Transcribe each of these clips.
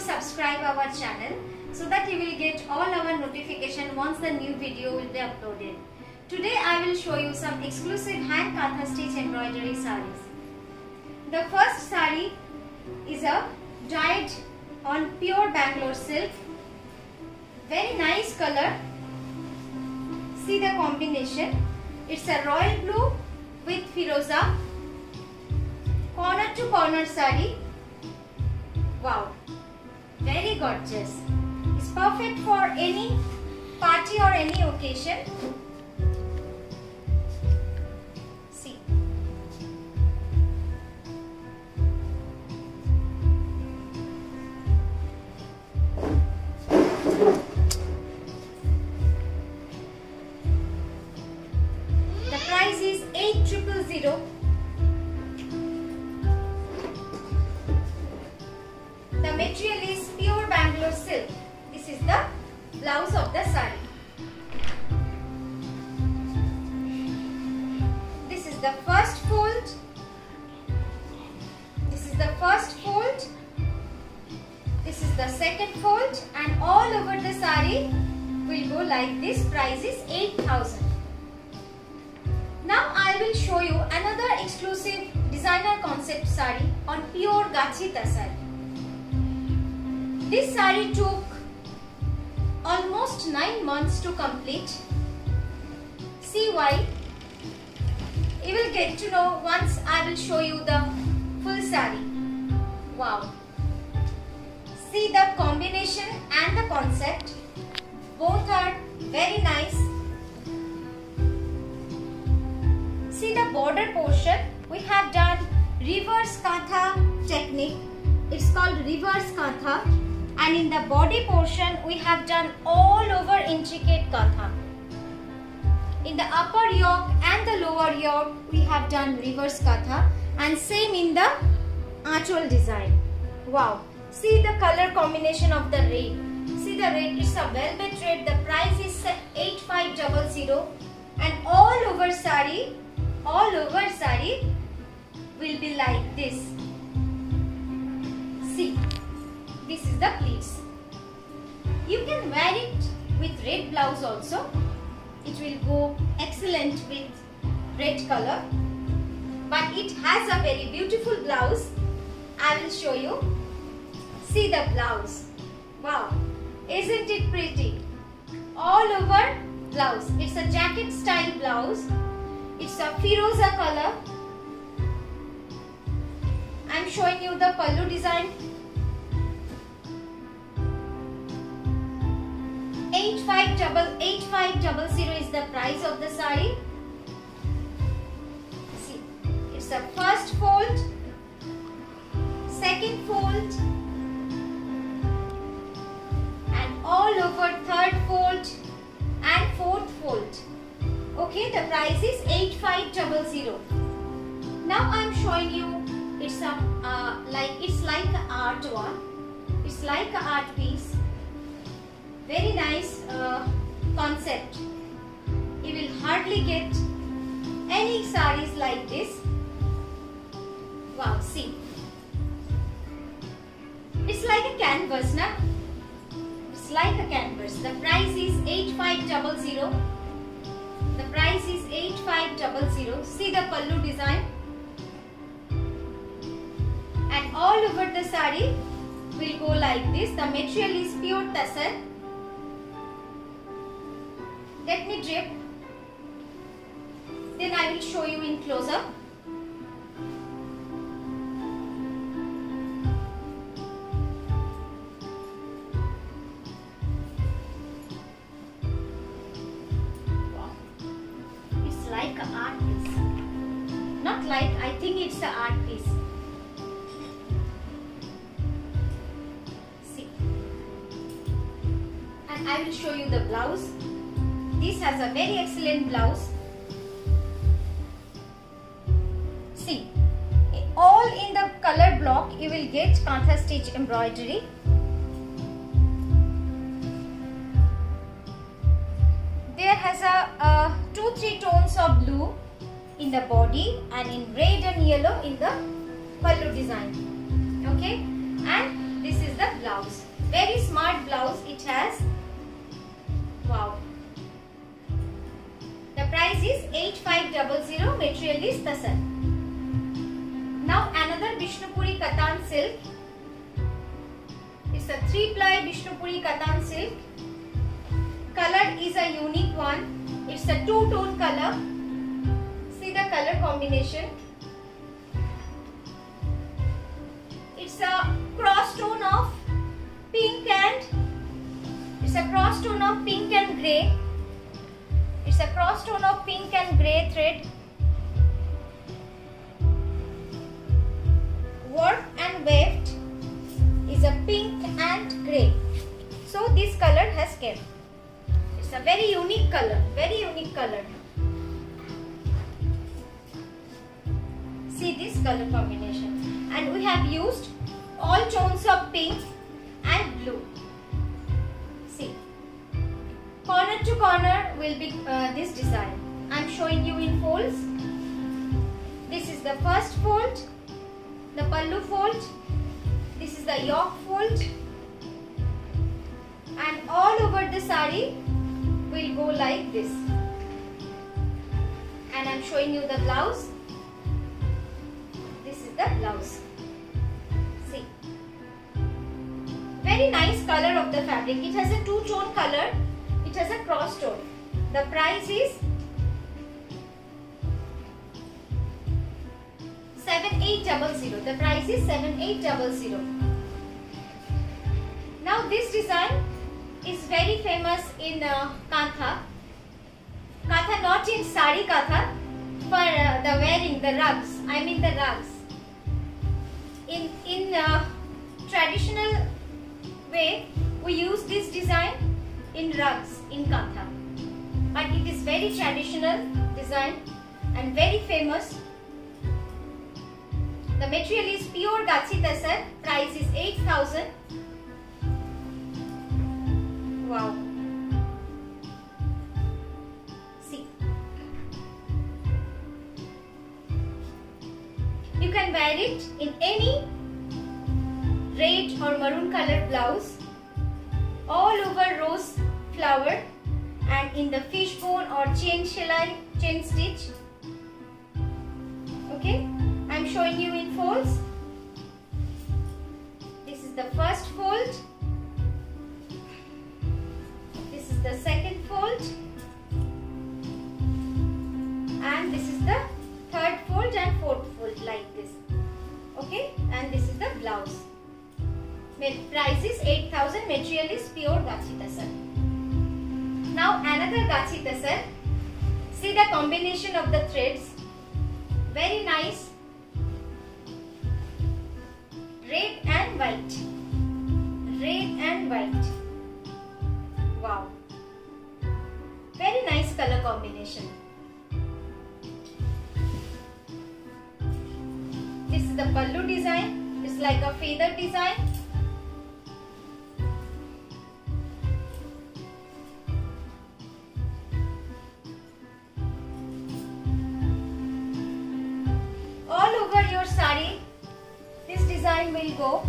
subscribe our channel so that you will get all our notification once the new video will be uploaded. Today I will show you some exclusive hand Kantha stitch embroidery sarees. The first saree is a dyed on pure Bangalore silk. Very nice color. See the combination. It's a royal blue with firoza. Corner to corner saree. Wow. Very gorgeous. It's perfect for any party or any occasion. See. The price is 8,000. The material is pure Bangalore silk. This is the blouse of the saree. This is the first fold. This is the first fold. This is the second fold, and all over the saree will go like this. Price is 8,000. Now I will show you another exclusive designer concept saree on pure Gachita saree. This saree took almost 9 months to complete. See why? You will get to know once I will show you the full saree. Wow! See the combination and the concept. Both are very nice. See the border portion. We have done reverse Kantha technique. It's called reverse Kantha. And in the body portion, we have done all over intricate Kantha. In the upper yoke and the lower yoke, we have done reverse Kantha, and same in the archwal design. Wow! See the color combination of the red. See the red, it's a velvet red. The price is 8,500, and all over saree will be like this. See. This is the pleats. You can wear it with red blouse also. It will go excellent with red color. But it has a very beautiful blouse. I will show you. See the blouse. Wow. Isn't it pretty? All over blouse. It's a jacket style blouse. It's a firoza color. I am showing you the pallu design. 8,500 is the price of the saree. See, it's the first fold, second fold, and all over third fold and fourth fold. Okay, the price is 8,500. Now I am showing you. It's a like an art one. It's like an art piece. Very nice concept. You will hardly get any sarees like this. Wow, see. It's like a canvas, na? It's like a canvas. The price is 8,500. The price is 8,500. See the pallu design. And all over the saree will go like this. The material is pure tassel. Let me drip. Then I will show you in close up. Wow. It's like an art piece. Not like, I think it's an art piece. See. And I will show you the blouse. This has a very excellent blouse. See, all in the color block you will get Kantha stitch embroidery. There has a 2-3 tones of blue in the body and in red and yellow in the pallu design. Okay, and this is the blouse. smart blouse it has. Wow. The price is 8500. Material is tassar. Now another Bishnupuri Katan silk. It's a 3-ply Bishnupuri Katan silk. Color is a unique one. It's a 2-tone color. See the color combination. It's a cross tone of pink and grey. It's a cross tone of pink and grey thread. Work and weft is a pink and grey. So this color has came. It's a very unique color. Very unique color. See this color combination. And we have used all tones of pink and blue. See. Corner to corner will be this design. I am showing you in folds. This is the first fold, the pallu fold. This is the yoke fold, and all over the sari will go like this. And I am showing you the blouse. This is the blouse. See. Very nice color of the fabric. It has a 2-tone color. It has a cross tone. The price is 7800. The price is 7800. Now this design is very famous in Kantha. Kantha, not in sari Kantha, for the wearing, the rugs. I mean the rugs. In traditional way, we use this design in rugs in Kantha. But it is very traditional design and very famous. The material is pure Gachi Tassar. Price is 8000. Wow. See. You can wear it in any red or maroon colored blouse, all over rose flower, and in the fishbone or chain stitch. Okay, I am showing you in folds. This is the first fold. This is the second fold. And this is the third fold and fourth fold, like this. Okay, and this is the blouse. Price is 8000. Material is pure Gachi Tassar. Now another Gachi Tassar. See the combination of the threads. Very nice. Red and white. Red and white. Wow. Very nice color combination. This is the pallu design. It's like a feather design. Sari, this design will go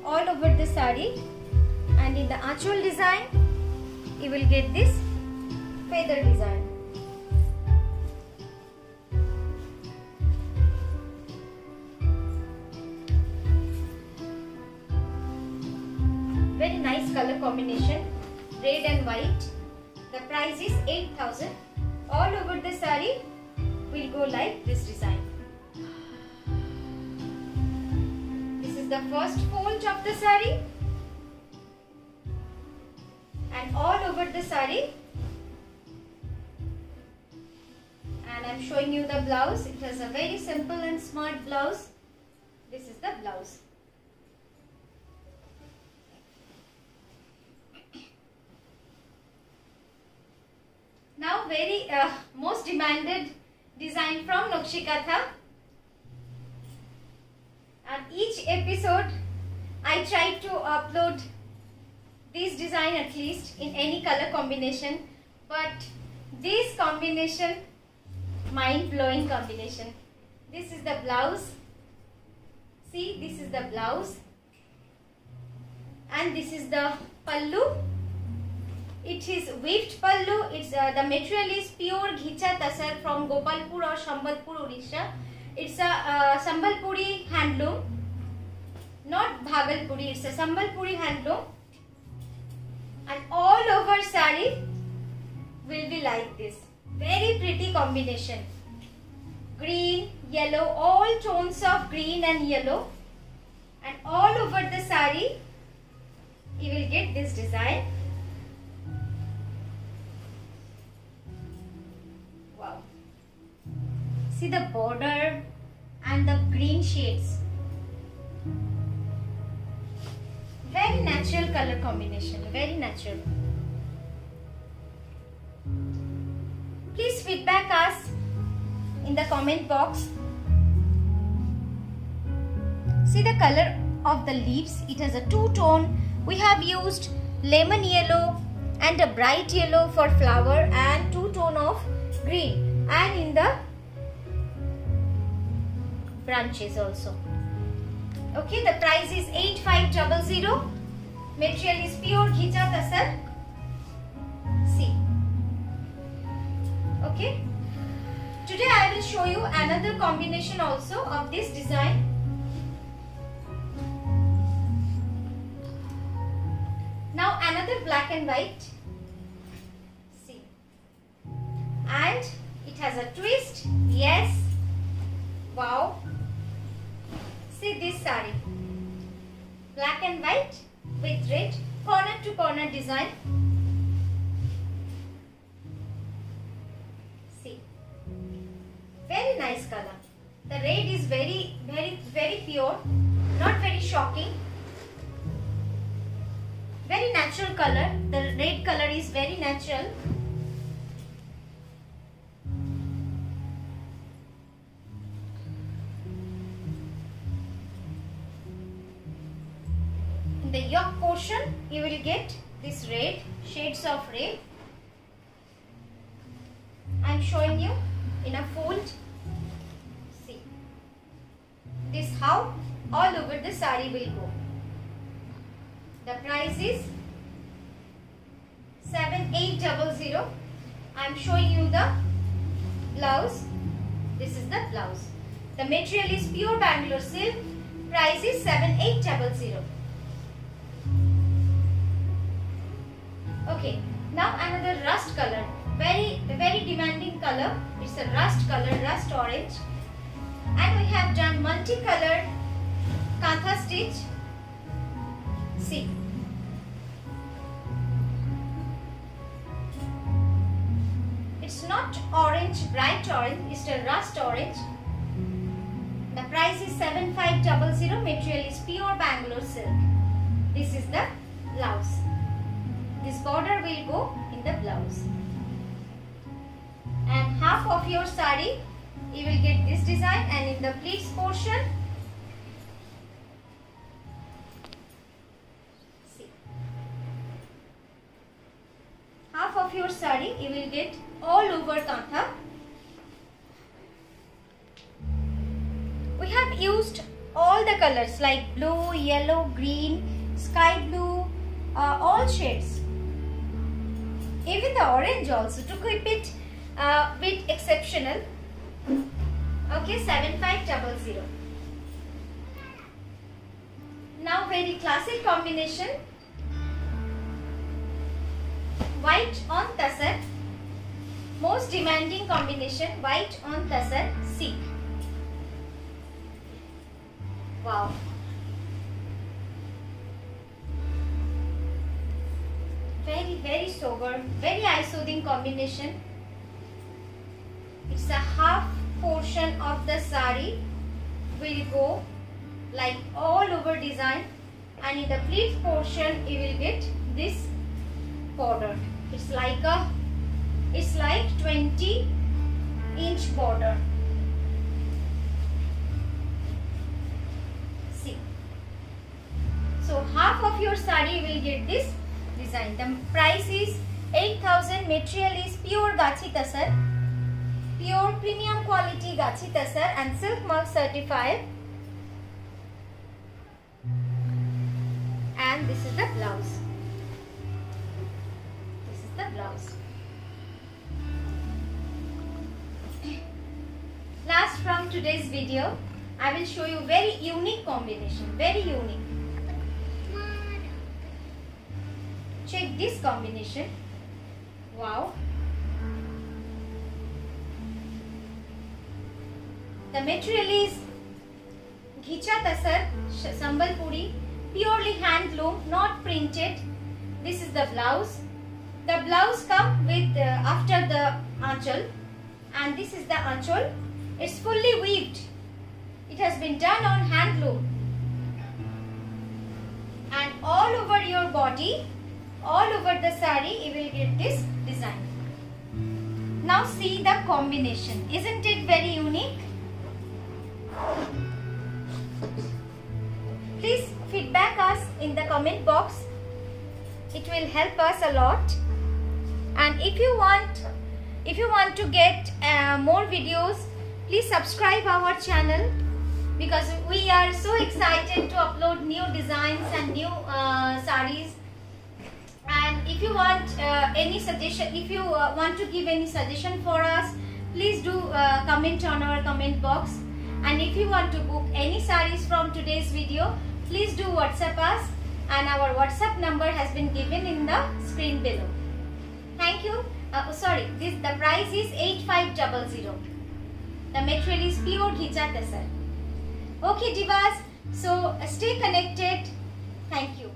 all over the sari, and in the achol design you will get this feather design. Very nice color combination, red and white. The price is 8000. All over the sari will go like this design. The first fold of the sari, and all over the sari, and I am showing you the blouse. It has a very simple and smart blouse. This is the blouse. Now very most demanded design from Nakshikatha. And each episode I try to upload this design at least in any color combination, but this combination, mind-blowing combination. This is the blouse. See, this is the blouse, and this is the pallu. It is weaved pallu. It's the material is pure ghicha tasar from Gopalpur or Sambalpur, Odisha. It's a Sambalpuri handloom, not Bhagalpuri. It's a Sambalpuri handloom, and all over sari will be like this. Very pretty combination. Green, yellow, all tones of green and yellow, and all over the sari you will get this design. Wow. See the border and the green shades. Very natural color combination, very natural. Please feedback us in the comment box. See the color of the leaves. It has a two-tone. We have used lemon yellow and a bright yellow for flower and two-tone of green, and in the branches also. Okay, the price is 8500. Material is pure ghicha tasar. See. Okay. Today I will show you another combination also of this design. Now another black and white. See. And it has a twist. Yes. Wow. See this sari. Black and white with red corner to corner design. See. Very nice color. The red is very pure, not very shocking. Very natural color. The red color is very natural. In the yoke portion, you will get this red, shades of red. I am showing you in a fold. See. This how all over the sari will go. The price is 7800. I am showing you the blouse. This is the blouse. The material is pure Bangalore silk. Price is 7800. Okay. Now another rust color. Very demanding color. It's a rust color, rust orange. And we have done multicolored kantha stitch. See. It's not orange, bright orange, it's a rust orange. The price is 7500. Material is pure Bangalore silk. This is the blouse. This border will go in the blouse. And half of your sari, you will get this design, and in the pleats portion, half of your sari you will get all over kantha. We have used all the colors like blue, yellow, green, sky blue, all shades. Even the orange also, to keep it bit exceptional. Okay, 7500. Now very classic combination. White on tasar, most demanding combination, white on tasar. See. Wow. Very sober, very eye-soothing combination. It's a half portion of the sari will go like all over design, and in the pleats portion you will get this border. It's like 20-inch border. See. So half of your sari will get this design. The price is 8000. Material is pure Gachi Tasar, pure premium quality Gachi Tasar and silk mark certified. And and this is the blouse. This is the blouse. Last from today's video, I will show you very unique combination, very unique. Check this combination. Wow. The material is Ghicha Tasar Sambalpuri, purely handloom, not printed. This is the blouse. The blouse comes with after the aanchal, and this is the aanchal. It's fully weaved. It has been done on handloom, and all over your body, all over the sari, you will get this design. Now see the combination. Isn't it very unique? Please feedback us in the comment box. It will help us a lot. And if you want to get more videos, please subscribe our channel, because we are so excited to upload new designs and new saris. And if you want any suggestion, if you want to give any suggestion for us, please do comment on our comment box. And if you want to book any saris from today's video, please do WhatsApp us, and our WhatsApp number has been given in the screen below. Thank you. The price is 8500. The material is pure Ghicha Tasar. Okay divas, so stay connected. Thank you.